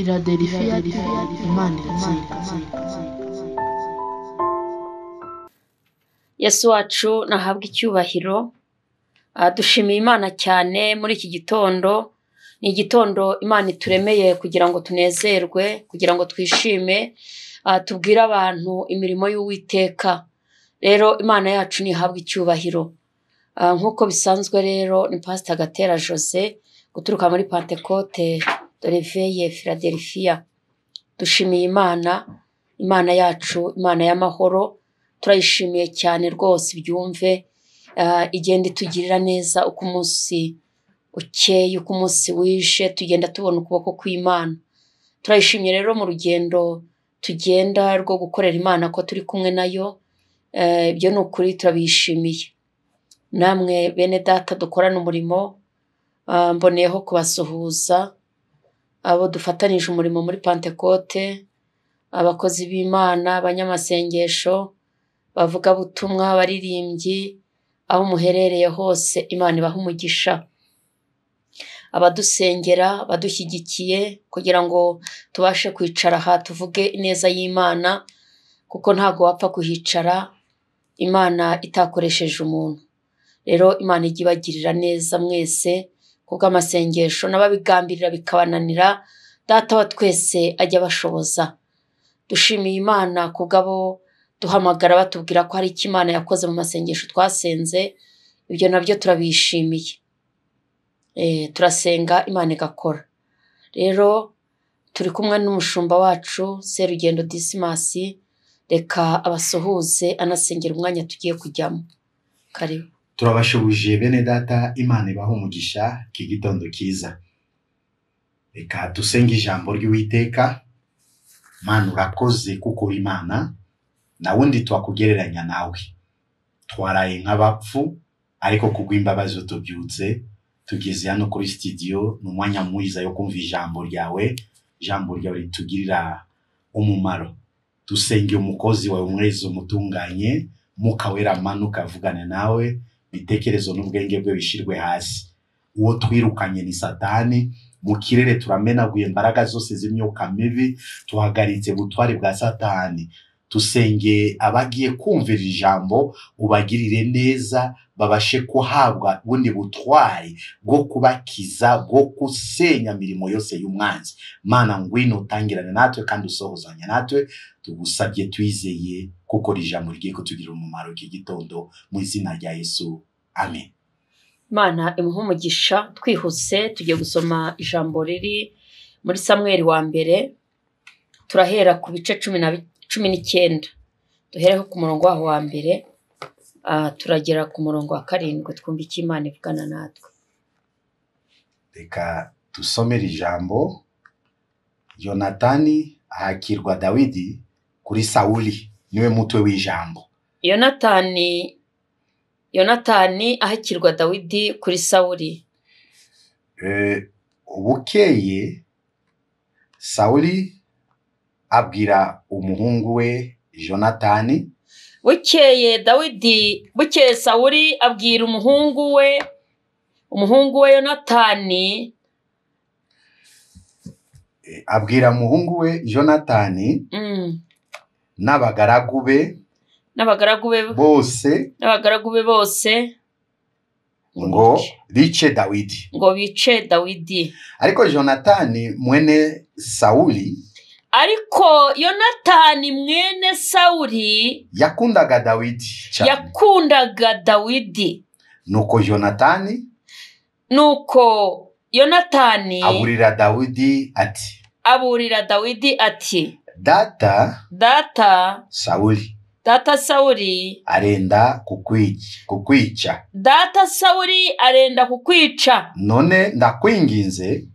Philadelphia Imana iratsinda. Yesu wacu nahabwa icyubahiro. Dushimiye Imana cyane muri iki gitondo. Ni igitondo Imana ituremeye kugira ngo tunezerwe, kugira ngo twishime, tubwire abantu imirimo y'Uwiteka. Rero Imana yacu nihabwa icyubahiro. Nkuko bisanzwe rero ni Pastor Gatera Jose guturuka muri Pentecote de Réveil Philadelphia. Dushimiye Imana yacu, Imana y'amahoro. Turayishimiye cyane rwose byumve, igenda itugirira neza uko umunsi ukeye, uko umunsi wishe, tugenda tubona ukuboko kw'Imana. Turayishimiye rero mu rugendo tugenda rwo gukorera Imana ko turi kumwe nayo. Ibyo ni ukuri turabishimiye. Namwe bene data dukorana umurimo, mboneyeho kubasuhuza abo dufatanije umurimo muri Pentecote, abakozi b'Imana, abanyamasengesho, bavuga butumwa, baririmbyi, aho muherereye hose Imana ibaha umugisha. Abadusengera, badushyigikiye kugira ngo tubashe kwicara aha tuvuge ineza y'Imana, kuko ntago wapfa kuhicara Imana itakoresheje umuntu. Rero Imana ijya ibagirira neza mwese kubw'amasengesho, n'ababigambirira bikabananira Data wa twese ajya bashoboza. Dushimiye Imana kubw'abo duhamagara batubwira ko hari icyo Imana yakoze mu masengesho twasenze. Ibyo nabyo turabishimiye. Turasenga Imana igakora. Rero turi kumwe n'umushumba wacu Serugendo Dismas, reka abasuhuze anasengera umwanya tugiye kujyamo. Karibu. Turabashubuje bene data, Imana ibaha umugisha iki gitondo kiza. Reka dusenge ijambo ry'Uwiteka. Mana urakoze kuko uri Imana, na wundi twakugereranya nawe. Twaraye nk'abapfu, ariko kubw'imbabazi utubyutse tugeze hano kuri studio, n'umwanya mwiza yo kumva ijambo ryawe ritugirira umumaro. Dusenge umukozi wawe umwezi umutunganye, Mwuka Wera amanuka avugane nawe, bitekerezo n'ubwenge bwe bishirwe hasi. Uwo twirukanye ni Satani, mu kirere turamenaguye imbaraga zose z'imyuka mibi, tuhagaritse butware bwa Satani. Tusenge abagiye kumvira ijambo ubagirire neza, babashe kuhabwa bundi butware bwo kubakiza, bwo kusenya mirimo yose y'umwanzi. Mana ngwino utangirane natwe kandi usohozanya natwe, tugusabye twizeye kuko ijambo rigiye kutugirira umumaro iki gitondo, mu izina rya Yesu, amen. Mana imuha umugisha. Twihuse tugiye gusoma ijambo riri muri Samuel wa mbere. Turahera ku bice 19. Duhereho ku murongo waho wa mbere, turagera ku murongo wa 7, twumva icyo Imana ivugana natwe. Reka dusomere ijambo. Yonatani ahakirwa Dawidi kuri Sauli, niwe mutwe w'ijambo. Yonatani ahakirwa Dawidi kuri Sauli. Bukeye Sauli abwira umuhungu we Jonatani. Bukeye Sauli abwira umuhungu we Yonatani. Abwira umuhungu we Jonatani n'abagaragu be bose ngo bice Dawidi. Ariko Yonatani mwene Sauli yakundaga Dawidi. Nuko Yonatani aburira Dawidi ati Data Sauli arenda kukwica. None ndakwinginze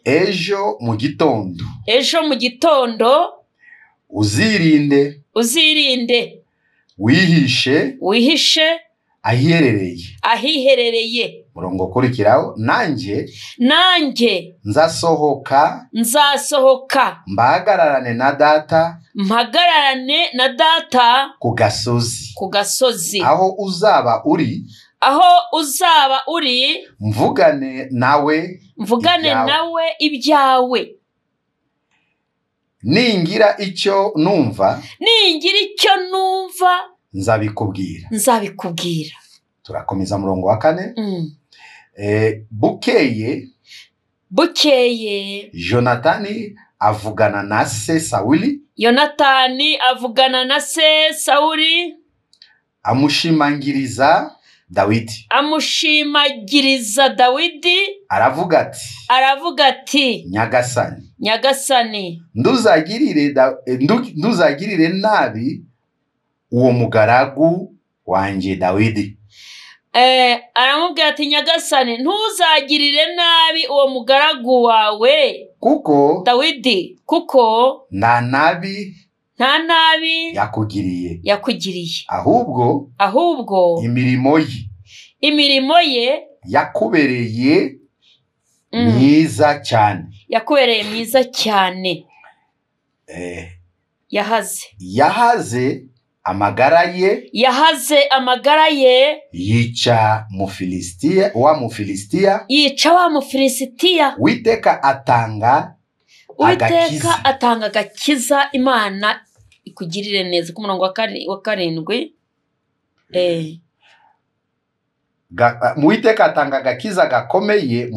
ejo mu gitondo uzirinde wihishe ahiherereye. Murongo kurikiraho, nanjye nzasohoka mpagararane na data ku gasozi aho uzaba uri aho uzaba uri mvugane nawe ibyawe. ningira icyo numva nzabikubwira. Turakomeza murongo wa 4. Bukeye Jonatani avugana na se Sawuli. Amushimagiriza Dawidi. Aravuga ati Nyagasani, nduzagirire nabi uwo mugaragu wanje Dawidi. Aramubwira ati Nyagasani, ntuzagirire nabi uwo mugaragu wawe Dawidi, kuko nta nabi yakugiriye, ahubwo imirimo ye yakubereye myiza cyane. Yahaze amagara ye yica wa Mufilisitiya. Uwiteka atanga agakiza. Imana ikugirire neza. Ku murongo wa 7. Uwiteka atanga agakiza gakomeye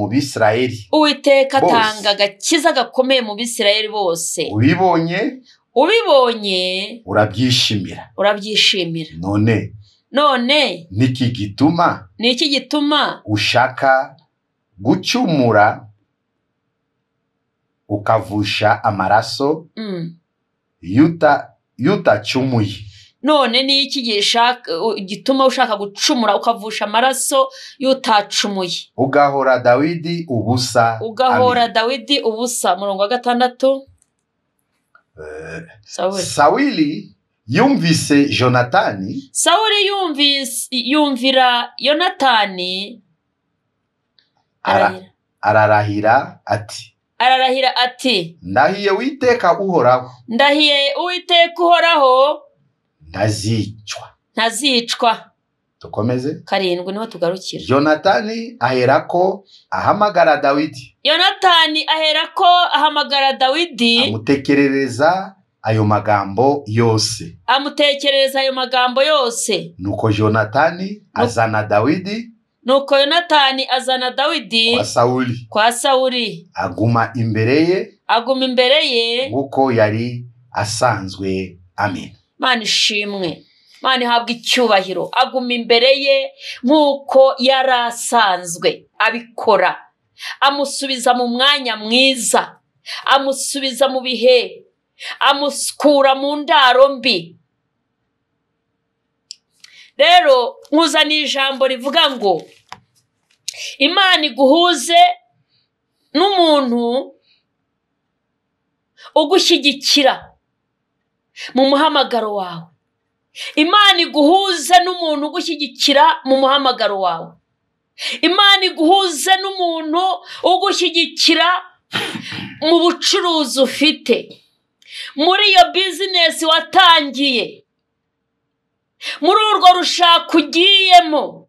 mu Bisirayeli. bose. Ubibonye urabyishimira. None niki gituma ushaka gucumura ukavusha amaraso yutacumuye. None ni iki gituma ushaka gucumura ukavusha amaraso yutacumuye, ugahora Dawidi ubusa. Murongo wa 6. Sawuli yumvise Jonatani. Yumvira Yonatani. Ararahira ati ndahiye Uwiteka uhoraho ntazicwa. Tukomeze 7 niho tugarukira. Jonatani aherako ahamagara Dawidi. Amutekerereza ayo magambo yose. Nuko Jonatani azana Dawidi kwa Sawuli. Aguma imbere ye uko yari asanzwe. Amen. Mana ishimwe. Mana ihabwa icyubahiro. Aguma imbere ye nkuko yarasanzwe abikora. Amusubiza mu mwanya mwiza, amusubiza mu bihe, amuskura mu ndaro mbi. Rero nkuzana ijambo rivuga ngo Imana iguhuze n'umuntu ugushyigikira mu muhamagaro wawe. Imana iguhuze n'umuntu ugushyigikira mu muhamagaro wawe. Imana iguhuze n'umuntu ugushyigikira mu bucuruzi ufite, muri iyo business watangiye, muri urwo rushaka ugiyemo.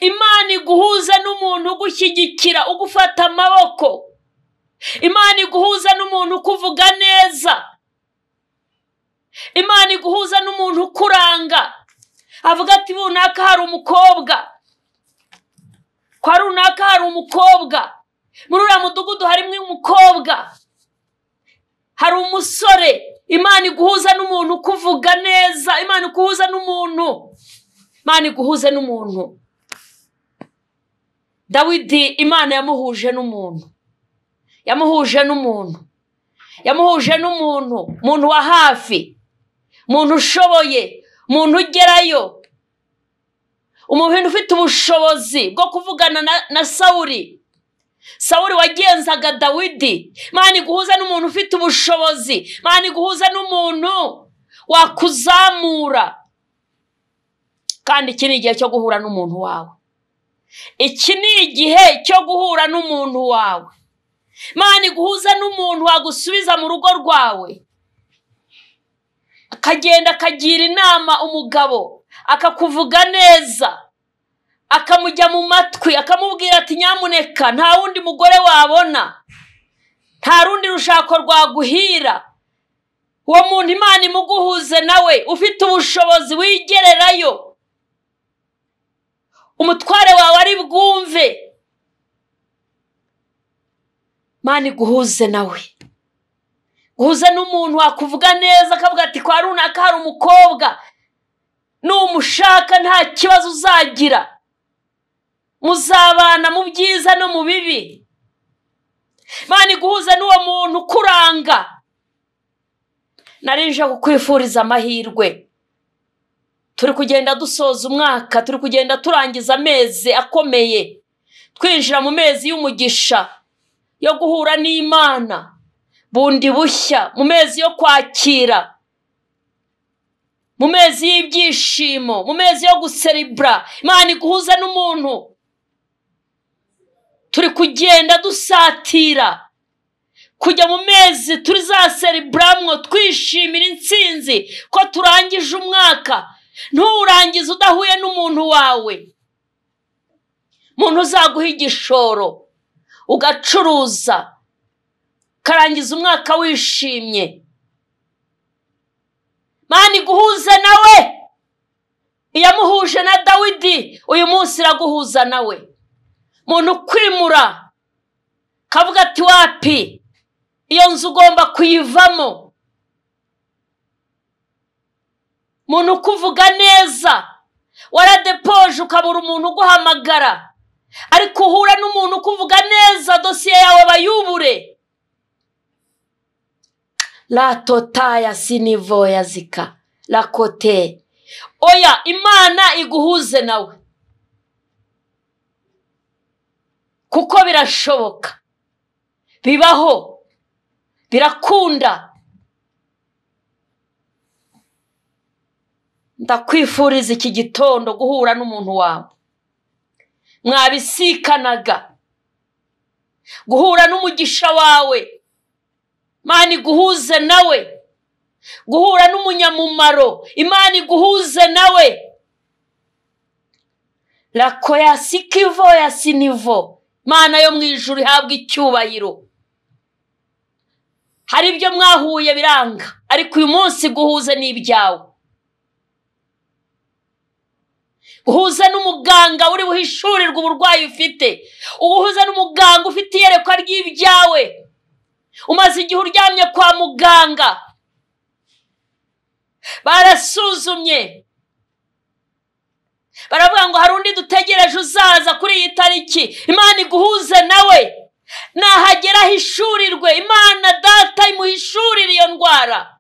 Imana iguhuze n'umuntu ugushyigikira, ugufata amaboko. Imana iguhuze n'umuntu ukuvuga neza. Imana iguhuze n'umuntu ukuranga, avuga ati runaka hari umukobwa, kwa runaka hari umukobwa, muri uriya mudugudu harimo umukobwa, hari umusore. Imana iguhuza n'umuntu ukuvuga neza. Imana iguhuza n'umuntu. Dawidi Imana yamuhuje n'umuntu, umuntu wa hafi, umuntu ushoboye, umuntu ugerayo, umuntu ufite ubushobozi bwo kuvugana na Sawuli. Sawuli wagenzaga Dawidi. Imana iguhuza n'umuntu ufite ubushobozi. Imana iguhuza n'umuntu wakuzamura. Kandi iki ni igihe cyo guhura n'umuntu wawe. Imana iguhuza n'umuntu wagusubiza mu rugo rwawe, akagenda akagira inama umugabo, akakuvuga neza, akamujya mu matwi, akamubwira ati nyamuneka nta wundi mugore wabona, nta rundi rushako rwaguhira, uwo muntu Imana imuguhuze nawe, ufite ubushobozi wigererayo, umutware wawe ari bwumve, Imana iguhuze nawe. Guhuza n'umuntu wakuvuga neza akavuga ati kwa runaka hari umukobwa, numushaka nta kibazo uzagira, muzabana mu byiza no mu bibi. Imana iguhuze n'uwo muntu kuranga. Narinje kukwifuriza amahirwe. Turi kugenda dusoza umwaka, turi kugenda turangiza amezi akomeye, twinjira mu mezi y'umugisha yo guhura n'Imana bundi bushya, mu mezi yo kwakira, mu mezi y'ibyishimo, mu mezi yo guselebra. Imana iguhuza n'umuntu. Turi kugenda dusatira kujya mu mezi tuzaselebramwo, twishimira intsinzi ko turangije umwaka. Nturangize udahuye n'umuntu wawe, umuntu uzaguha igishoro ugacuruza, karangiza umwaka wishimye. Imana iguhuze nawe. Iyamuhuje na Dawidi uyu munsi iraguhuza nawe. Muntu kwimura kavuga ati wapi, iyo nzu ugomba kuyivamo. Muntu kuvuga neza, waradepoje ukabura umuntu uguhamagara, ariko uhura n'umuntu kuvuga neza, dosiye yawe bayubure. La totaya sinivo yazika la kote. Oya, Imana iguhuze nawe, kuko birashoboka, bibaho, birakunda. Ndakwifuriza iki gitondo guhura n'umuntu wawe mwabisikanaga, guhura n'umugisha wawe. Imana iguhuze nawe. Guhura n'umunyamumaro, Imana iguhuze nawe. La koyasikivo ya sinivo. Imana yo mu ijuru ihabwa icyubahiro. Hari ibyo mwahuye biranga, ariko uyu munsi guhuze n'ibyawe. Uhuza n'umuganga uri buhishurirwa uburwayi ufite. Uhuza n'umuganga ufite iyerekwa ry'ibyawe. Umaze igihe uryamye kwa muganga, barasuzumye, baravuga ngo hari undi dutegereje uzaza kuri iyi tariki. Imana iguhuze nawe. Nahagera hishurirwe, Imana Data imuhishurire iyo ndwara.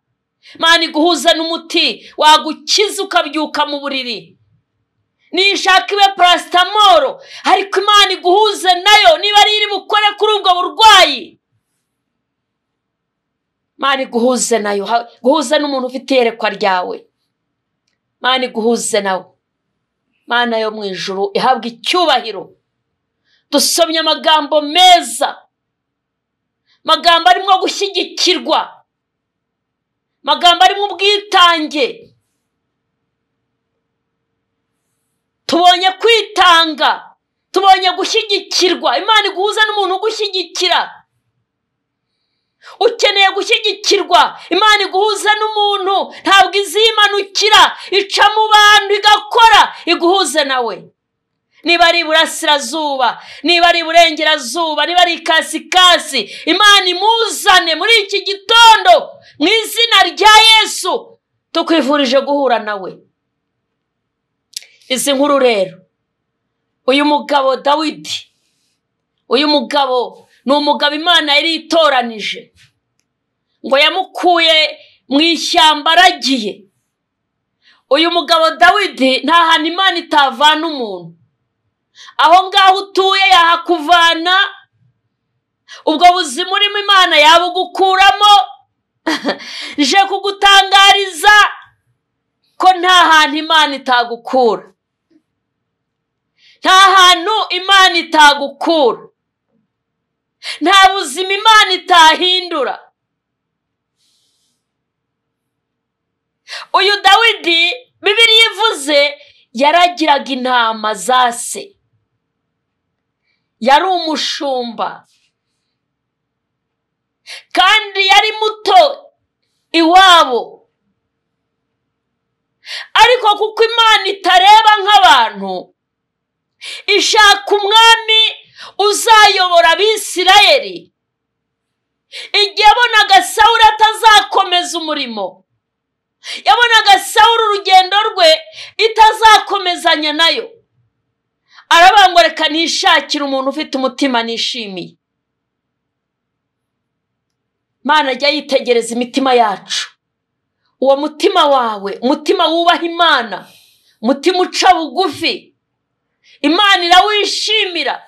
Imana iguhuze n'umuti wagukiza ukabyuka mu buriri. Nishaka ibe paracetamol, ariko Imana iguhuze nayo niba ari iri bukore kuri ubwo burwayi. Imana iguhuze nayo. Guhuza n'umuntu ufite iyerekwa ryawe. Imana iguhuze nawe. Imana yo mu ijuru ihabwa icyubahiro. Dusomye amagambo meza, magambo arimo gushyigikirwa, magambo arimo ubwitange. Tubonye kwitanga, tubonye gushyigikirwa. Imana iguhuza n'umuntu ugushyigikira. Ukeneye gushyigikirwa, Imana iguhuza n'umuntu ntabwo izimanukira, ica mu bantu igakora. Iguhuze nawe. Niba ari iburasirazuba, niba ari iburengerazuba, niba ari ikasikasi, Imana imuzane muri iki gitondo mu izina rya Yesu. Tukwifurije guhura nawe. Izi nkuru rero, uyu mugabo Dawidi, uyu mugabo ni umugabo Imana yari itoranije ngo yamukuye mu ishyamba aragiye. Uyu mugabo Dawidi nta hantu Imana itavana umuntu. Aho ngaho utuye yahakuvana, ubwo buzima urimo Imana yabugukuramo. Je kugutangariza ko nta hantu Imana itagukura, nta hantu Imana itagukura, nta buzima Imana itahindura. Uyu Dawidi Bibiliya ivuze yaragiraga intama za se, yari umushumba kandi yari muto iwabo, ariko kuko Imana itareba nk'abantu, ishaka umwami uzayobora Abisirayeli. Igihe yabonaga Sawuli atazakomeza umurimo, yabonaga Sawuli urugendo rwe itazakomezanya nayo, aravuga ngo reka nishakire umuntu ufite umutima nishimiye. Imana ajya yitegereza imitima yacu, uwo mutima wawe, umutima wubaha Imana, umutima uca bugufi, Imana irawishimira.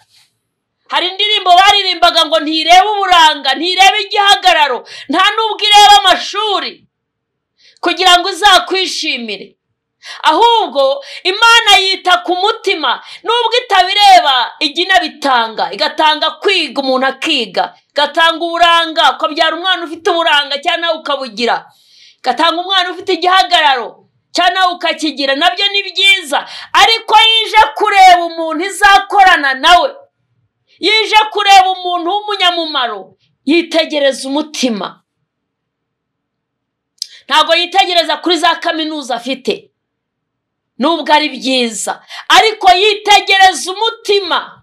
Hari indirimbo baririmbaga ngo ntireba uburanga, ntireba igihagararo, nta nubwo ireba amashuri kugira ngo uzakwishimire, ahubwo Imana yita ku mutima. Nubwo itabireba ijya inabitanga, igatanga kwiga, umuntu akiga, igatanga uburanga, ukabyara umwana ufite uburanga cyangwa nawe ukabugira, igatanga umwana ufite igihagararo cyangwa nawe ukakigira, nabyo ni byiza. Ariko yije kureba umuntu izakorana nawe, yije kureba umuntu w'umunyamumaro, yitegereza umutima. Ntabwo yitegereza kuri za kaminuza afite, nubwo ari byiza, ariko yitegereza umutima.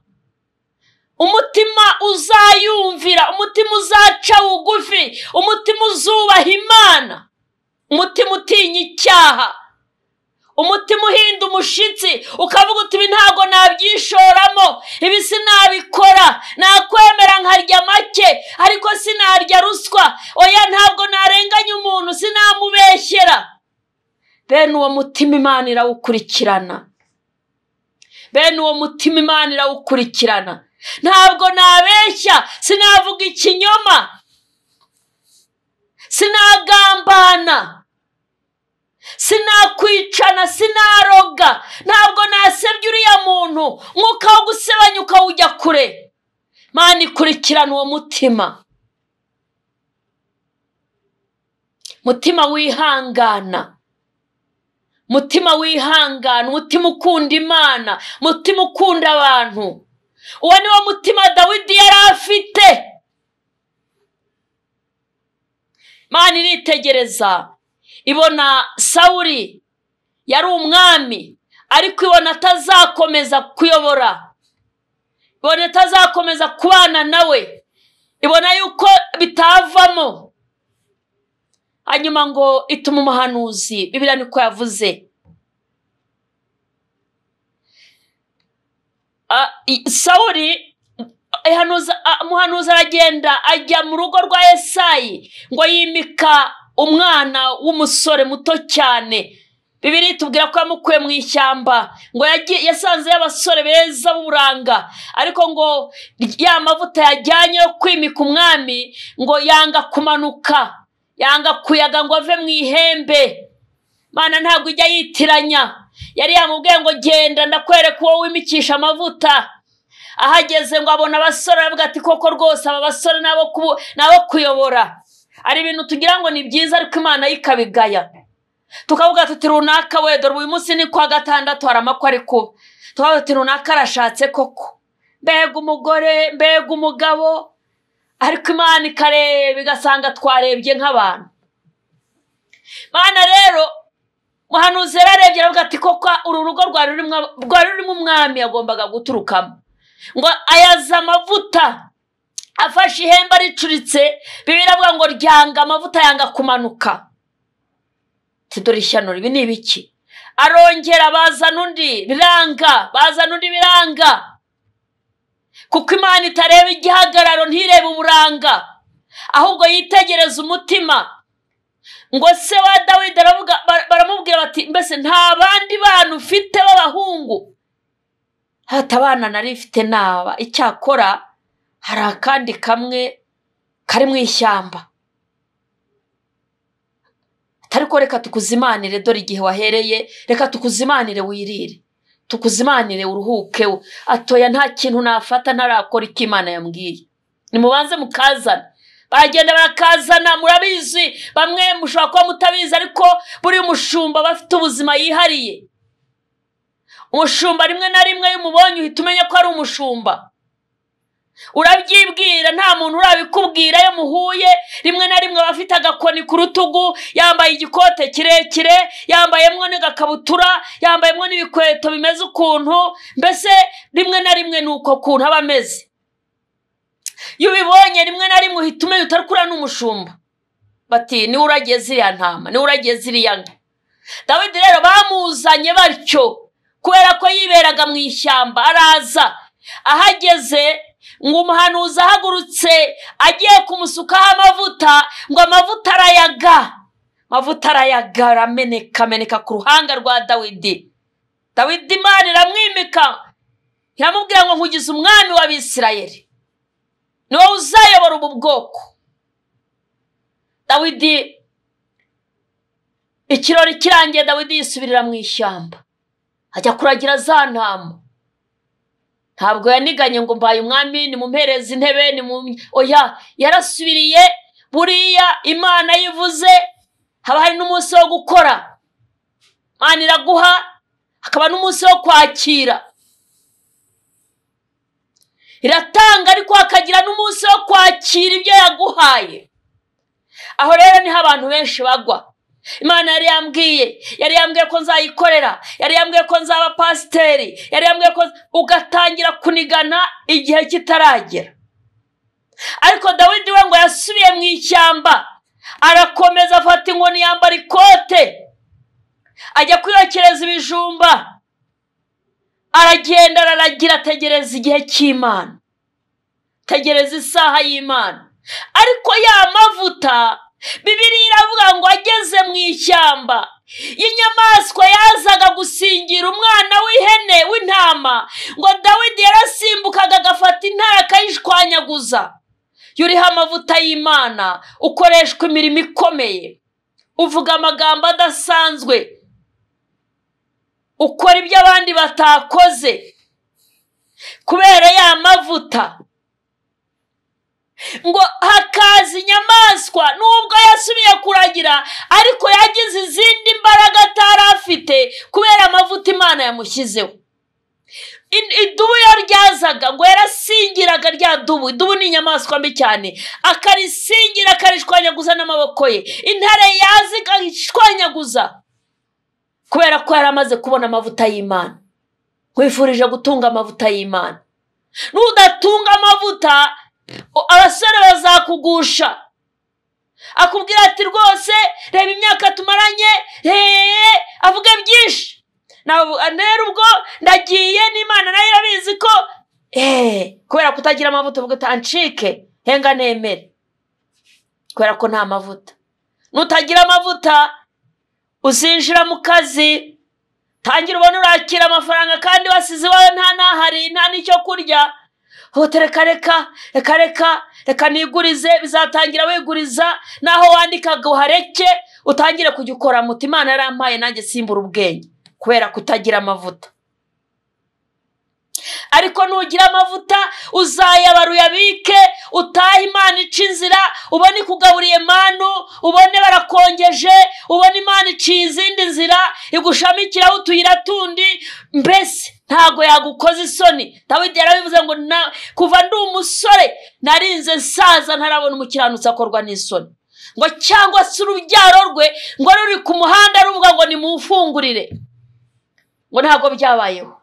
Umutima uzayumvira, umutima uzaca bugufi, umutima uzubaha Imana, umutima utinya icyaha, umutima uhinda umushitsi, ukavuga uti ibi ntabwo nabyishoramo, ibi sinabikora, nakwemera nkarya make ariko sinarya ruswa, oya ntabwo narenganya umuntu, sinamubeshyera. Bene uwo mutima Imana irawukurikirana, bene uwo mutima Imana irawukurikirana. Ntabwo nabeshya, sinavuga ikinyoma, sinagambana, sinakwicana, sinaroga, ntabwo nasebya uriya muntu, mwuka wo gusebanya ukawujya kure. Imana ikurikirana uwo mutima, mutima wihangana, mutima wihangana, umutima ukunda Imana, mutima ukunda abantu. Uwo ni wo mutima Dawidi yari afite. Imana iritegereza, ibona Sawuli yari umwami, ariko ibona atazakomeza kuyobora, ibona atazakomeza kubana nawe, ibona yuko bitavamo. Hanyuma ngo ituma umuhanuzi, Bibiliya niko yavuze, Sawuli umuhanuzi aragenda ajya mu rugo rwa Yesayi ngo yimika umwana w'umusore muto cyane. Bibiliya itubwira ko yamukuye mu ishyamba, ngo yasanze y'abasore beza b'uburanga, ariko ngo ya mavuta yajyanye yo kwimika umwami ngo yanga kumanuka, yanga kuyaga ngo ave mu ihembe. Imana ntabwo ijya yitiranya, yari yamubwiye ngo genda ndakwereka uwo wimikisha amavuta. Ahageze ngo abona abasore, aravuga ati koko rwose aba basore nabo kuyobora. Ari ibintu tugira ngo ni byiza, ariko Imana yikabigaya. Tukavuga tuti runaka we, dore uyu munsi ni kwa gatandatu haramakwa, ariko tukavuga tuti runaka arashatse koko, mbega umugore, mbega umugabo, ariko Imana ikareba igasanga twarebye nk'abantu. Imana rero muhanuzi yararebye aravuga ati koko uru rugo rwari rurimo umwami yagombaga guturukamo, ngo ayaza amavuta, afashe ihembe ricuritse. Bibiliya avuga ngo ryanga amavuta, yanga kumanuka. Dore ishyano, ibi ni ibiki? Arongera bazana undi biranga, bazana undi biranga, kuko Imana itareba igihagararo, ntireba uburanga, ahubwo yitegereza umutima. Ngo se wa Dawidi baramubwira bati mbese nta bandi bantu ufite b'abahungu? Hatabana nari mfite naba, icyakora hari akandi kamwe kari mu ishyamba. Ariko reka tukuzimanire, dore igihe wahereye, reka tukuzimanire wirire, tukuzimanire uruhuke. Atoya nta kintu nafata ntarakora icyo Imana yambwiye, nimubanze mukazana. baragenda barakazana. Murabizi, bamwe mushobora kuba mutabizi, ariko buri mushumba bafite ubuzima yihariye. Umushumba rimwe na rimwe iyo umubonye uhita umenya ko ari umushumba, urabyibwira, nta muntu urabikubwira. iyo muhuye rimwe na rimwe bafite agakoni ku rutugu, yambaye igikote kirekire, yambayemo n'agakabutura, yambayemo n'ibikweto bimeze ukuntu, mbese rimwe na rimwe nuko kuntu aba ameze. iyo ubibonye rimwe na rimwe uhita umenya utari kuri n'umushumba. Bati niwe uragiye ziriya ntama, niwe uragiye ziriya nka. Dawidi rero bamuzanye batyo kubera ko yiberaga mu ishyamba. Araza, ahageze ngo umuhanuzi ahagurutse agiye kumusukaho amavuta, ngo amavuta arayaga, arameneka ku ruhanga rwa Dawidi. Dawidi Imana iramwimika, iramubwira ngo nkugize umwami w'Abisirayeli, ni wowe uzayobora ubu bwoko. Dawidi, ikirori kirangiye, Dawidi yisubirira mu ishyamba, ajya kuragira za ntama. Ntabwo yaniganye ngo mbaye umwami nimumpereze intebe, oya, yarasubiriye. Buriya Imana yivuze haba hari n'umunsi wo gukora. Imana iraguha, hakaba n'umunsi wo kwakira. Iratanga ariko hakagira n'umunsi wo kwakira ibyo yaguhaye. Aho rero niho abantu benshi bagwa. Imana yari yambwiye ko nzayikorera, yari yambwiye ko nzaba pasiteri, yari yambwiye ko ugatangira kunigana igihe kitaragera. Ariko Dawidi we ngo yasubiye mu ishyamba, arakomeza afata inkoni, yambara ikote, ajya kwiyokereza ibijumba, aragenda aragira, ategereza igihe cy'Imana, tegereza isaha y'Imana. Ariko ya mavuta, Bibiliya iravuga ngo ageze mu ishyamba, inyamaswa yazaga gusingira umwana w'ihene w'intama, ngo Dawidi yarasimbukaga agafata intare akayishwanyaguza. Yuriho amavuta y'Imana, ukoreshwa imirimo ikomeye, uvuga amagambo adasanzwe, ukora ibyo abandi batakoze kubera ya mavuta. Ngo hakaza inyamaswa, nubwo yasubiye kuragira, ariko yagize izindi mbaraga atari afite kubera amavuta Imana yamushyizeho. Idubu yo ryazaga, ngo yarasingiraga rya dubu. Idubu ni inyamaswa mbi cyane, akarisingira akarishwanyaguza n'amaboko ye. Intare yaza ikashwanyaguza kubera ko yari amaze kubona amavuta y'Imana. Nkwifurije gutunga amavuta y'Imana. Nudatunga amavuta, abasore bazakugusha, akubwira ati rwose reba imyaka tumaranye, avuga byinshi. Rero ubwo ndagiye, n'Imana nayo irabizi ko kubera kutagira amavuta uvuga utancike, henga nemere, kubera ko nta mavuta. Nutagira amavuta uzinjira mu kazi, tangira ubona urakira amafaranga kandi wasize iwawe nta nahari, nta n'icyo kurya. Reka nigurize, bizatangira wiguriza, naho wandikaga uhareke, utangire kujya ukora muti Imana yarampaye nanjye simbura ubwenge, kubera kutagira amavuta. Ariko nugira amavuta uzayabara uyabike, utaha Imana ica inzira, ubone ikugaburiye manu, ubone barakongeje, ubone Imana iciye izindi nzira, igushamikiraho utuyira tundi, mbese ntago yagukoza isoni. Dawidi yarabivuze ngo kuva ndi umusore narinze nsaza ntarabona umukiranutsi akorwa n'isoni. Ngo cyangwa se urubyaro rwe ngo ruri ku muhanda ruvuga ngo nimufungurire, ngo ntago byabayeho.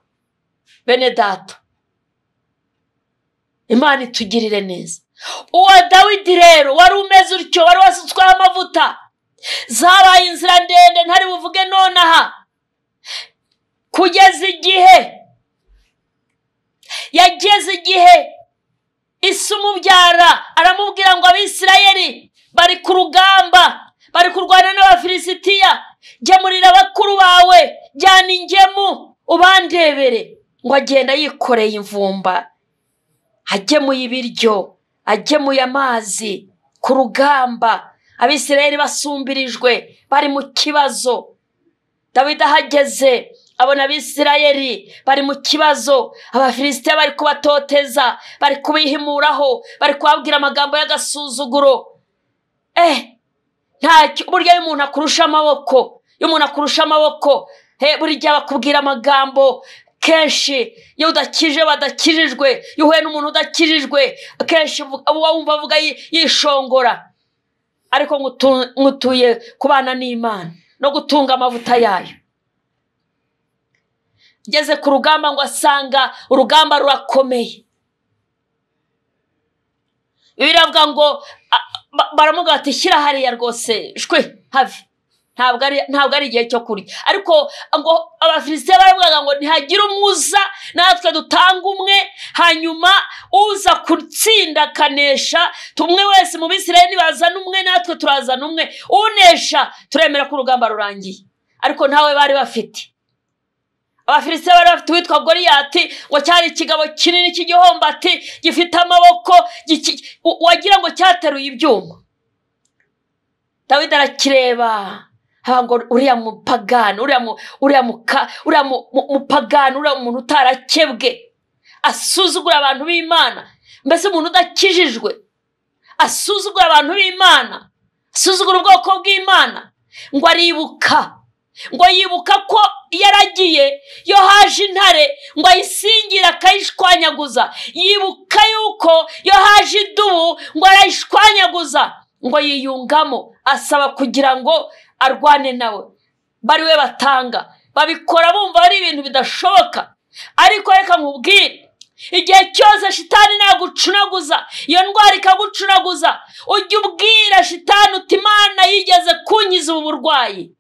Bene data, Imana itugirire neza. Uwa Dawidi rero wari umeze utyo, wari wasutsweho amavuta, zabaye inzira ndende ntari buvuge nonaha, kugeza igihe yageze igihe Isi umubyara aramubwira ngo Abisirayeli bari ku rugamba, bari kurwana n'Abafilisitiya, gemurira bakuru bawe, jyana ingemu ubandebere. Ngo agenda yikoreye imvumba, agemuye ibiryo, agemuye amazi ku rugamba. Abisirayeli basumbirijwe, bari mu kibazo. Dawidi ahageze abona Abisirayeli bari mu kibazo, Abafilisitiya bari kubatoteza, bari kubihimuraho, bari kubabwira amagambo y'agasuzuguro. Ntacyo burya iyo umuntu akurusha amaboko, buri gihe bakubwira amagambo kenshi. Iyo udakije badakijijwe, iyo uhuye n'umuntu udakijijwe kenshi uba wumva avuga yishongora. Ariko ngutuye kubana n'Imana no gutunga amavuta yayo. Ngeze ku rugamba ngo asanga urugamba rurakomeye. Biravuga ngo baramuga ati shyira hariya rwose shwe have, ntabwo ari igihe cyo kurya. Ariko ngo Abafilisitiya baravuga ngo ntihagira umwuza, natwe dutanga umwe, hanyuma uza gutsinda kanesha, tumwe wese mu Bisirayeli bazana umwe, natwe turazana umwe, unesha turemera ko urugamba rurangiye. Ariko ntawe bari bafite. Abafilisitiya bari bafite witwa Goliyati, ngo cyari ikigabo kinini cy'igihombati gifite amaboko, wagira ngo cyateruye ibyuma. Dawidi arakireba, ngo uriya mupagani, uriya mupagani, uriya umuntu utarakebwe, asuzugura abantu b'Imana. Mbese umuntu udakijijwe asuzugura abantu b'Imana, asuzugura ubwoko bw'Imana. Ngo aribuka, ngo yibuka ko yaragiye yo haje intare ngo ayisingira akayishwanyaguza. Yibuka yuko yo haje idubu ngo arayishwanyaguza, ngo yiyungamo asaba kugira ngo arwane nawe. Bari we batanga, babikora bumva ari ibintu bidashoboka. Ariko reka nkubwire, igihe cyose shitani nagucunaguza, iyo ndwara ikagucunaguza, ujye ubwira shitani uti Imana yigeze kunkiza ubu burwayi,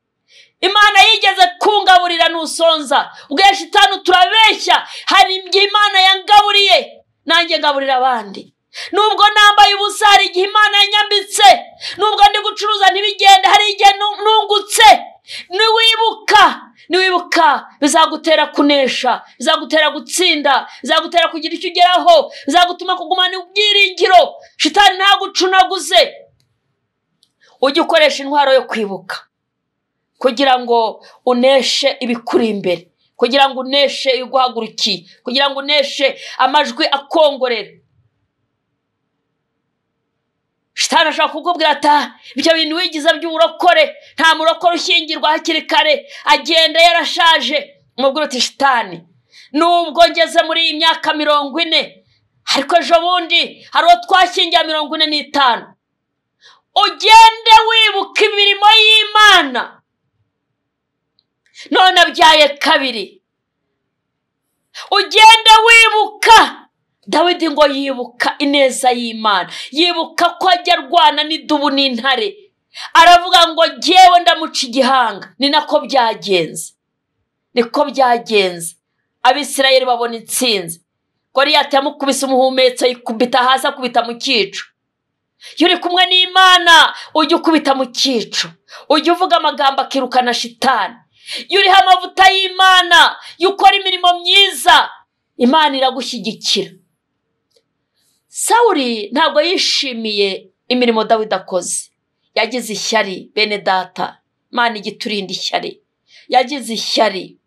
Imana yigeze kungaburira nusonza. Ubwo shitani turabeshya, hari igihe Imana yangaburiye, nanjye ngaburira abandi. Nubwo nambaye ubusa hari igihe Imana yanyambitse, nubwo ndi gucuruza ntibigende hari igihe nungutse. Niwibuka bizagutera kunesha, bizagutera gutsinda, bizagutera kugira icyo ugeraho, bizagutuma kugumana ibyiringiro. Shitani ntagucunaguze. Ujye ukoresha intwaro yo kwibuka kugira ngo uneshe ibikuri imbere, kugira ngo uneshe iguhagurukiye, kugira ngo uneshe amajwi akongorera. Shitani ashaka kukubwira ati ibyo bintu wigize by'uburokore, nta murokore ushyingirwa hakiri kare, agenda yarashaje. Umubwira uti shitani, nubwo ngeze muri iyi myaka 40, ariko ejo bundi hari uwo twashyingiye 45. Ugende wibuka imirimo y'Imana, none abyaye kabiri. Ugende wibuka. Dawidi ngo yibuka ineza y'Imana, yibuka ko ajya arwana n'idubu n'intare. Aravuga ngo jyewe ndamuca igihanga. Ni nako byagenze, niko byagenze. Abisirayeli babona intsinzi. Goliyati yamukubise umuhumetso, yikubita hasi, akubita mu cyico. Iyo uri kumwe n'Imana ujye ukubita mu cyico, ujye uvuga amagambo akirukana shitani. Iyo uriho amavuta y'Imana, yukora imirimo myiza, Imana iragushyigikira. Sawuli ntabwo yishimiye imirimo Dawidi akoze. Yagize ishyari, bene data, Imana igiturinda ishyari. Yagize ishyari.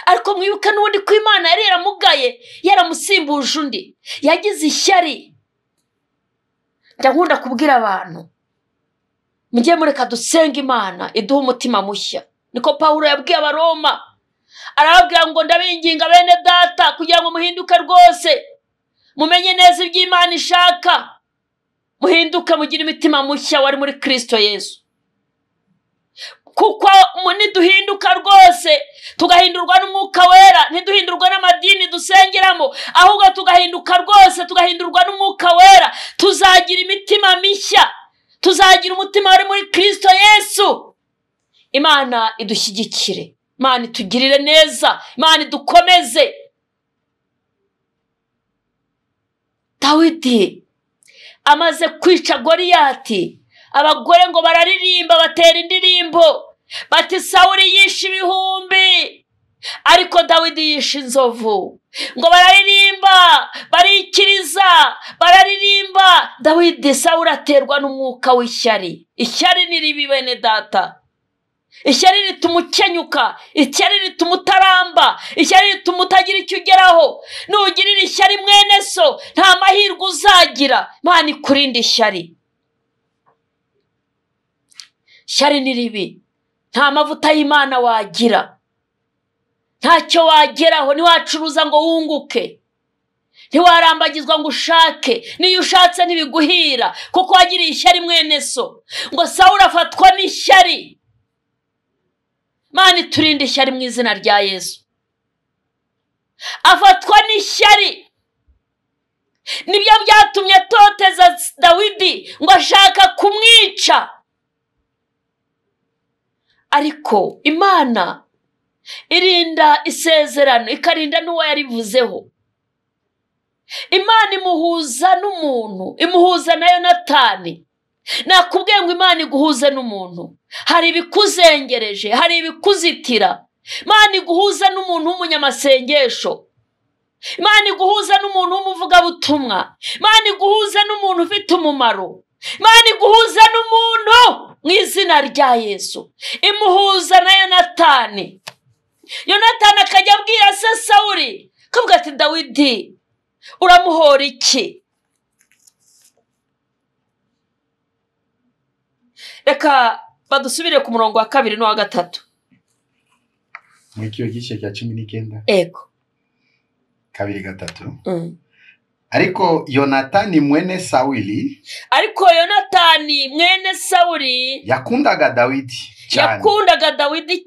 Ariko mwibuka n'ubundi ko Imana yari yaramugaye, yaramusimbuje undi. Yagize ishyari. Ndakunda kubwira abantu, mujye mureka dusenga Imana iduha umutima mushya. Niko Pawulo yabwiye Abaroma. Arababwira ngo ndabinginga bene data kugira ngo muhinduke rwose, mumenye neza ibyo Imana ishaka, muhinduke mugire imitima mushya wari muri Kristo Yesu. Kuko niduhinduka rwose, tugahindurwa n'Umwuka Wera, ntiduhindurwa n'amadini dusengeramo, ahubwo tugahinduka rwose, tugahindurwa n'Umwuka Wera, tuzagira imitima mishya, tuzagira umutima wari muri Kristo Yesu. Imana idushyigikire, Imana itugirire neza, Imana idukomeze. Dawidi amaze kwica Goliyati, abagore ngo bararirimba, batera indirimbo bati Sawuli yishe ibihumbi, ariko Dawidi yishe inzovu. Ngo bararirimba, barikiriza, bararirimba. Dawidi, Sawuli aterwa n'umwuka w'ishyari. Ishyari ni ribi bene data. ishyari rituma ukenyuka, ishyari rituma utaramba, ishyari rituma utagira icyo ugeraho. Nugirira ishyari mwene so nta mahirwe uzagira. Imana ikurinde ishyari. Ishyari ni ribi, nta mavuta y'Imana wagira, ntacyo wageraho, ntiwacuruza ngo wunguke, ntiwarambagizwa ngo ushake, niyo ushatse ntibiguhira kuko wagiriye ishyari mwene so. Ngo Sawuli afatwa n'ishyari. Imana iturinde ishyari mu izina rya Yesu. Afatwa n'ishyari, nibyo byatumye atoteza Dawidi ngo ashaka kumwica. Ariko Imana irinda isezerano, ikarinda n'uwo yarivuzeho. Imana imuhuza n'umuntu, imuhuza na Yonatani. Nakubwiye ngo Imana iguhuze n'umuntu. Hari ibikuzengereje, hari ibikuzitira. Imana iguhuza n'umuntu w'umunyamasengesho. Imana iguhuza n'umuntu w'umuvugabutumwa. Imana iguhuza n'umuntu ufite umumaro. Imana iguhuza n'umuntu mu izina rya Yesu. Imuhuza na Yonatani. Yonatani akajya abwira se Sawuli, akavuga ati Dawidi uramuhora iki? Reka badusubire ku murongo wa 2 n'uwa 3. Mu icyo gice cya 19. Ego. 2-3. Ariko Yonatani mwene Sawuli yakundaga Dawidi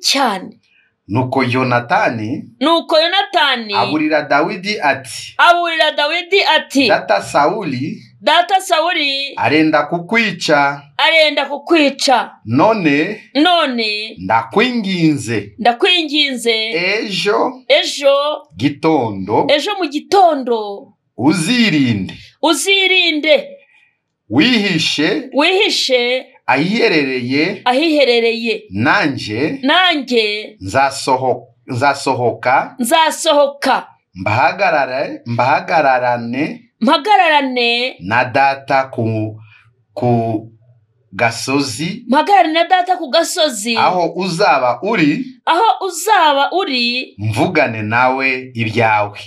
cyane. Nuko Yonatani aburira Dawidi ati Data Sawuli arenda kukwica. None ndakwinginze ejo mu gitondo uzirinde wihishe ahiherereye nanjye nzasohoka mpagararane na data ku gasozi, aho uzaba uri mvugane nawe ibyawe.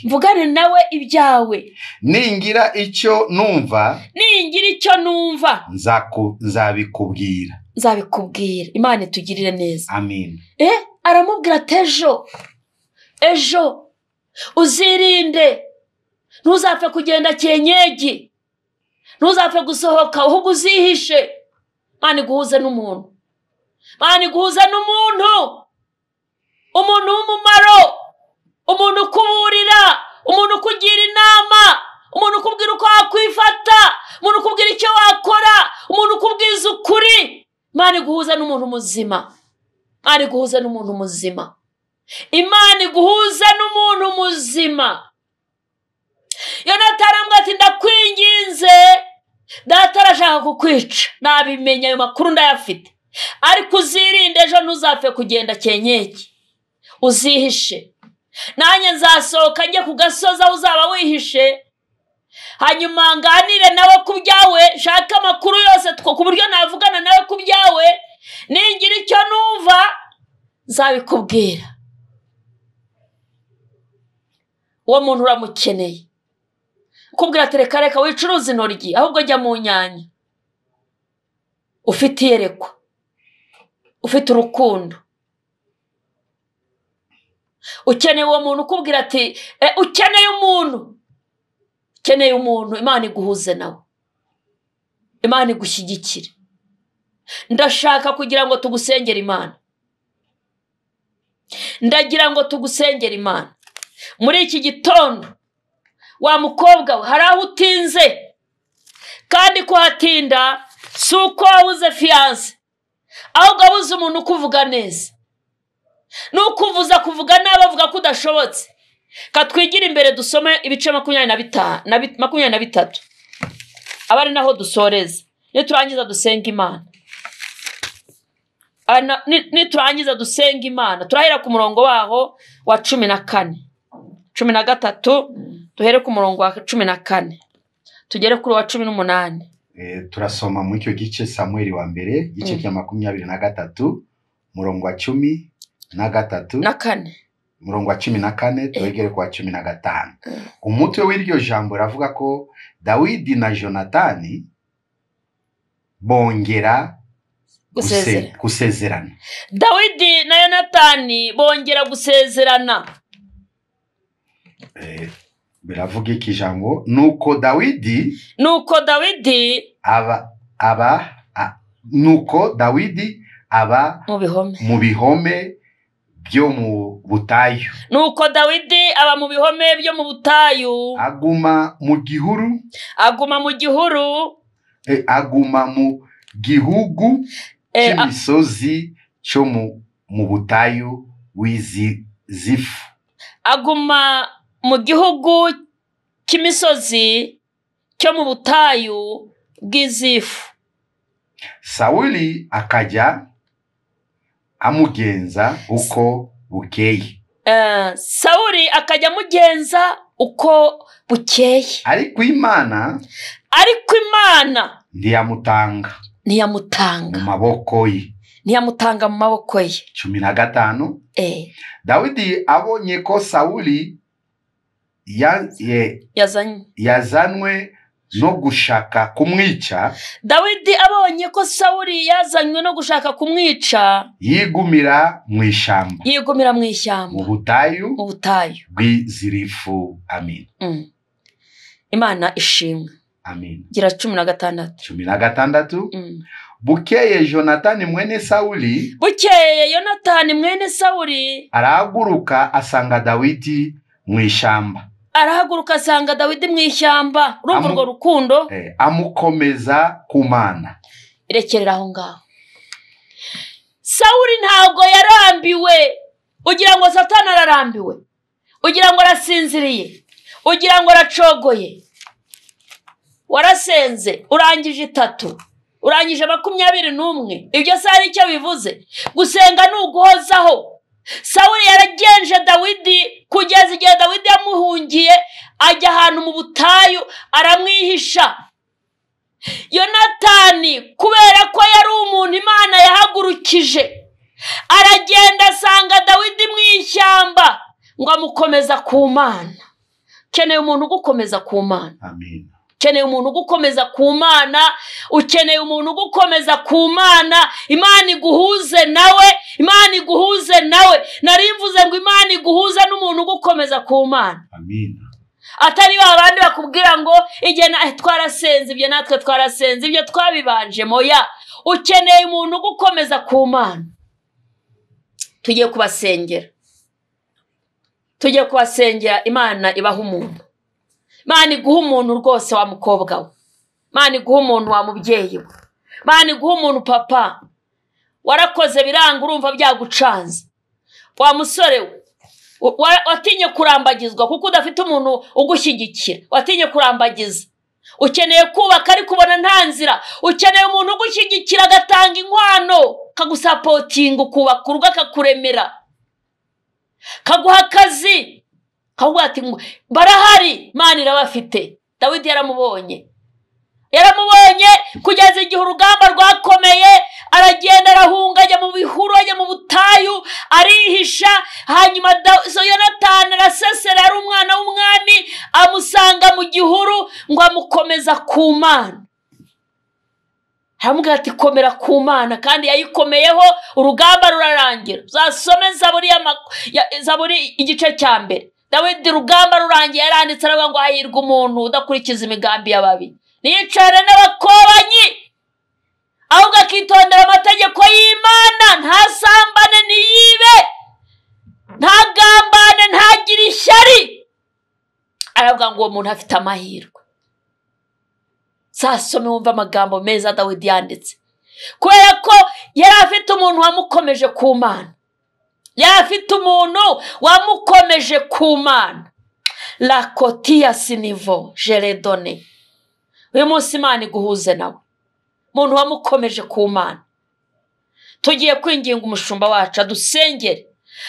Ningira icyo numva nzabikubwira. Imana itugirire neza. Amen. Aramubwira ati ejo uzirinde, ntuzapfe kugenda cyenyegi, ntuzapfe gusohoka, ahubwo uzihishe. Imana iguhuze n'umuntu, umuntu w'umumaro, umuntu ukuburira, umuntu ukugira inama, umuntu ukubwira uko wakwifata, umuntu ukubwira icyo wakora, umuntu ukubwiza ukuri. Imana iguhuze n'umuntu muzima. Yonatani amubwira ati ndakwinginze, data arashaka kukwica. Nabimenya, ayo makuru ndayafite. Ariko uzirinde, ejo ntuzapfe kugenda cyenyeki, uzihishe. Nanjye nzasohoka njye ku gasozi aho uzaba wihishe, hanyuma nganire nawe ku byawe, shaka amakuru yose ku buryo navugana nawe ku byawe. Ningira icyo numva nzabikubwira. Uwo muntu uramukeneye, kubwira ati reka wicuruza intoryi, ahubwo jya mu nyanya. Ufite iyerekwa, ufite urukundo. Ukeneye uwo muntu ukubwira ati ukeneye umuntu. Imana iguhuze nawe, Imana igushyigikire. Ndashaka kugira ngo tugusengere Imana. Ndagira ngo tugusengere Imana muri iki gitondo. Wa mukobwa we, hari aho utinze, kandi kuhatinda si uko wabuze fiyanse, ahubwo wabuze umuntu ukuvuga neza. Nukuvuza kuvuga nabi avuga ko udashobotse. Katwigira imbere dusome ibice 23. Abari naho dusoreza. Niturangiza dusenga Imana. Turahera ku murongo waho wa 14. 13 duhere ku murongo wa 14 tugere kuri wa 18. Turasoma mu icyo gice Samuel wa mbere gice cya 23 murongo wa 13 na 4 murongo wa 14 twegere kwa 15. Umutwe w'iryo jambo ravuga ko Dawidi na Jonatani bongera gusezerana. Dawidi na Yonatani bongera gusezerana. Biravuga iki jambo? Nuko Dawidi aba mu bihome byo mu butayu. Nuko Dawidi aba mu bihome byo mu butayu. Aguma mu gihugu cy'imisozi cyo mu butayu w'izifu. Aguma mu gihugu cy'imisozi cyo mu butayu bw'izifu. Sawuli akajya amugenza uko bukeye. Sawuli akajya amugenza uko bukeye. Ariko Imana ntiyamutanga mu maboko ye. 15. Dawidi abonye ko Sawuli yazanwe no gushaka kumwica. Dawidi abonye ko Sawuli yazanywe no gushaka kumwica, yigumira mu ishyamba mu butayu bw'Izirifu. Amen. Imana ishimwe. Amen. Gira 16. Bukeye Jonatani mwene Sawuli arahaguruka asanga Dawidi mu ishyamba. Urumva urwo rukundo. Amukomeza ku Mana. Irekerera aho ngaho. Sawuli ntabwo yarambiwe. Ugira ngo Satani ararambiwe, ugira ngo arasinziriye, ugira ngo aracogoye. Warasenze urangije 3, urangije 21. Ibyo se ari icyo bivuze? Gusenga nuguhozaho. Sawuli yaragenje Dawidi kugeza igihe Dawidi yamuhungiye, ajya ahantu mu butayu aramwihisha. Yonatani kubera ko yari umuntu Imana yahagurukije, aragenda asanga Dawidi mu ishyamba ngo amukomeza ku Mana. Keneye umuntu ugukomeza ku Mana. Amen. Ukeneye umuntu ugukomeza ku Mana, ukeneye umuntu ugukomeza ku Mana. Imana iguhuze nawe. Narimvuze ngo Imana iguhuze n'umuntu ugukomeza ku Mana. Amen. Atari babandi bakubwira ngo igihe twarasenze ibyo natwe twarasenze ibyo twabibanje moya. Ukeneye umuntu ugukomeza ku Mana. Tugiye kubasengera Imana ibaha umuntu. Imana iguha umuntu rwose wa mukobwa we. Imana iguha umuntu wa mubyeyi we. Imana iguha umuntu papa. Warakoze biranga urumva byagucanze. Wa musore we watinye kurambagizwa kuko udafite umuntu ugushyigikira. Watinye kurambagiza. Ukeneye kubaka ariko ubona nta nzira. Ukeneye umuntu ugushyigikira agatanga inkwano, kagusapotinga ukubaka urugo akakuremera. Kaguha akazi. Kavuga ati barahari, Imana irabafite. Dawidi yaramubonye kugeza igihe urugamba rwakomeye, aragenda arahunga ajya mu bihuru, ajya mu butayu, arihisha. Hanyuma Yonatani arasesera, ari umwana w'umwami, amusanga mu gihuru ngo amukomeza ku Mana. Aramubwira ati komera ku Mana, kandi yayikomeyeho urugamba rurarangira. Uzasome Zaburi igice cya mbere. Dawidi urugamba rurangiye yaranditse aravuga ngo hahirwa umuntu udakurikiza imigambi y'ababi, ntiyicare n'abakobanyi, ahubwo akitondera amategeko y'Imana. Ntasambane, ntiyibe, ntagambane, ntagire ishyari. Aravuga ngo uwo muntu afite amahirwe. Zasome wumva amagambo meza Dawidi yanditse, kubera ko yari afite umuntu wamukomeje ku Mana. Yafite umuntu wamukomeje ku Mana. La kotia sinivo jeredone. Uyu munsi Imana iguhuze nawe, umuntu wamukomeje ku Mana. Tugiye kwinginga umushumba wacu adusengere.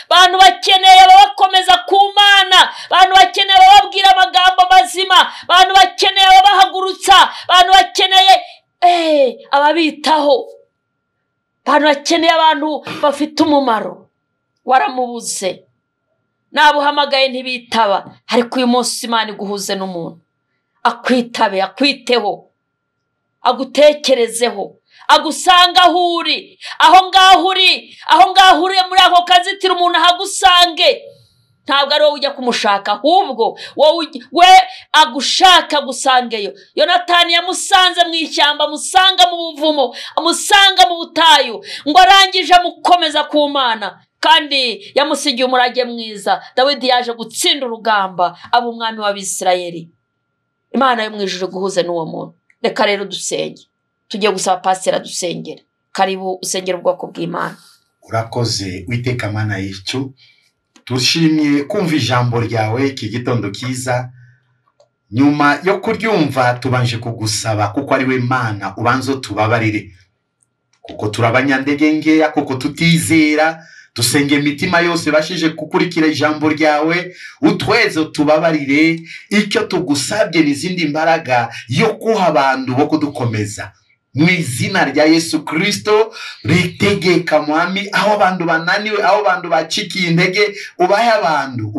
Bantu bakeneye ababakomeza ku Mana, bantu bakeneye ababwira amagambo mazima, bantu bakeneye ababahagurutsa, bantu bakeneye ababitaho. abantu bakeneye abantu bafite umumaro, waramubuze, nabuhamagaye ntibitaba, ariko uyu munsi Imana iguhuze n'umuntu akwitabe, akwiteho, agutekerezeho, agusanga aho uri, aho ngaho uri muri ako kazitiro umuntu ahagusange. Ntabwo ari wowe ujya kumushaka, ahubwo we agushaka gusangeyo. Yonatani yamusanze mu ishyamba, amusanga mu buvumo, amusanga mu butayu, ngo arangije amukomeza ku Mana, kandi yamusigiye umurage mwiza. Dawidi yaje gutsinda urugamba, aba umwami w'Abisirayeli. Imana yo mu ijuru guhuze n'uwo muntu. Reka rero dusenge, tugiye gusaba pasiteri dusengera. Karibu usengera ubwoko bw'Imana. Urakoze Uwiteka Mana yacu, tushimye kumva ijambo ryawe iki gitondo kiza. Nyuma yo kuryumva tubanje kugusaba, kuko ari we Mana ubanza tubabarire, kuko turabanyandege ngeya, kuko tutizera. Dusenge imitima yose bashije kukurikira ijambo ryawe, utweze tubabarire. Icyo tugusabye n'izindi mbaraga yo kuha abantu bo kudukomeza mu izina rya Yesu Kristo. Ritegeka Mwami, aho abantu bananiwe, aho abantu bacikiye intege, ubahe abantu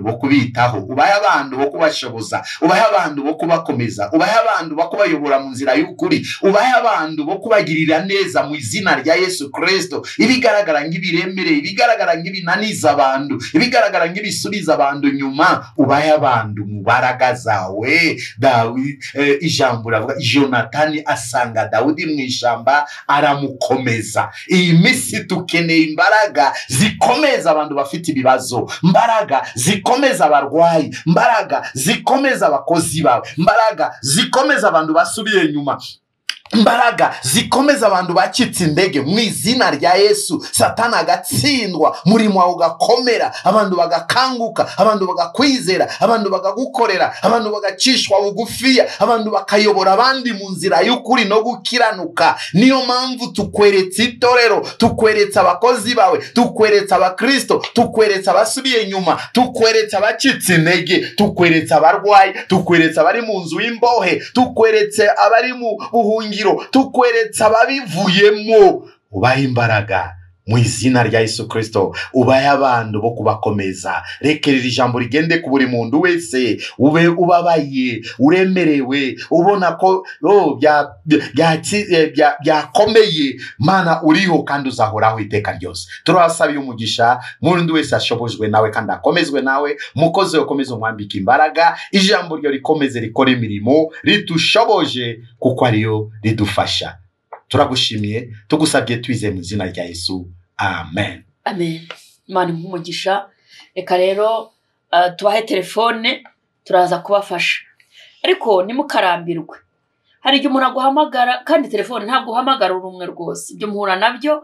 bo kubitaho, ubahe abantu bo kubashoboza, ubahe abantu bo kubakomeza, ubahe abantu bo kubayobora mu nzira y'ukuri, ubahe abantu bo kubagirira neza mu izina rya Yesu Kristo. Ibigaragara nk'ibiremereye, ibigaragara nk'ibinaniza abantu, ibigaragara nk'ibisubiza abantu nyuma, ubahe abantu mu mbaraga zawe. Ijambo ravuga Jonatani asanga Dawidi mu ishyamba aramukomeza. Iyi minsi tukeneye imbaraga zikomeza abantu bafite ibibazo, imbaraga zikomeza abarwayi, imbaraga zikomeza abakozi bawe, imbaraga zikomeza abantu basubiye nyuma, imbaraga zikomeza abantu bacitse indege mu izina rya Yesu. Satani agatsindwa, murimo wawe ugakomera, abantu bagakanguka, abantu bagakwizera, abantu bagagukorera, abantu bagacishwa bugufiya, abantu bakayobora abandi mu nzira y'ukuri no gukiranuka. Niyo mpamvu tukweretse itorero, tukweretse abakozi bawe, tukweretse abakristo, tukweretse abasubiye nyuma, tukweretse abacitse intege, tukweretse abarwayi, tukweretse abari mu nzu y'imbohe, tukweretse abari mu buhungiro, tukweretse ababivuyemo. Ubahe imbaraga mu izina rya Yesu Kristo, ubahe abantu bo kubakomeza. Rekerera ijambo rigende ku buri muntu wese, ube ubabaye, uremerewe, ubona ko byakomeye. Mana uriho kandi uzahoraho iteka ryose. Turasabiye umugisha umuntu wese ashobojwe nawe kandi akomezwe nawe. Mukozi ukomeze umwambika imbaraga, ijambo ryo rikomeze rikora imirimo ritushoboje, kuko ariyo ridufasha. Turagushimiye, tugusabye twizeye mu izina rya Yesu. Amen. Amen. Imana umugisha. Reka rero tubahe telefone, turaza kubafasha, ariko nimukarambirwe. Hari igihe umuntu aguhamagara kandi telefone ntabwo uhamagara urumwe rwose. Ibyo muhura nabyo,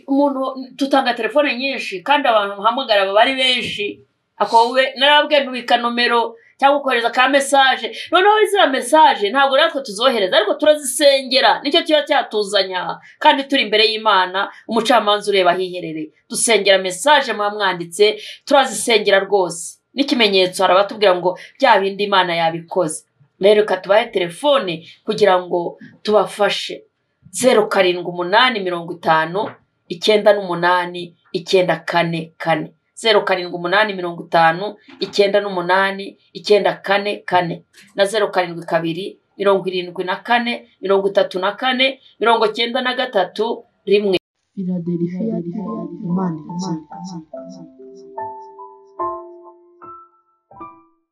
umuntu tutanga telefone nyinshi kandi abantu muhamagara baba ari benshi. Akowe narabwiye ntubika nomero cyangwa ukohereza ka message, noneho izira message ntabwo natwe tuzohereza, ariko turazisengera. Nicyo kiba cyatuzanya, kandi turi imbere y'Imana, umucamanza ureba hiherere. Dusengera message mwanditse, turazisengera rwose. N'ikimenyetso harabatubwira ngo bya bindi Imana yabikoze. Rero katubaye telefone kugira ngo tubafashe. 0785 98 944 0785 98 944 na 0722 74 34 93 rimwe. Philadelphia, Imana.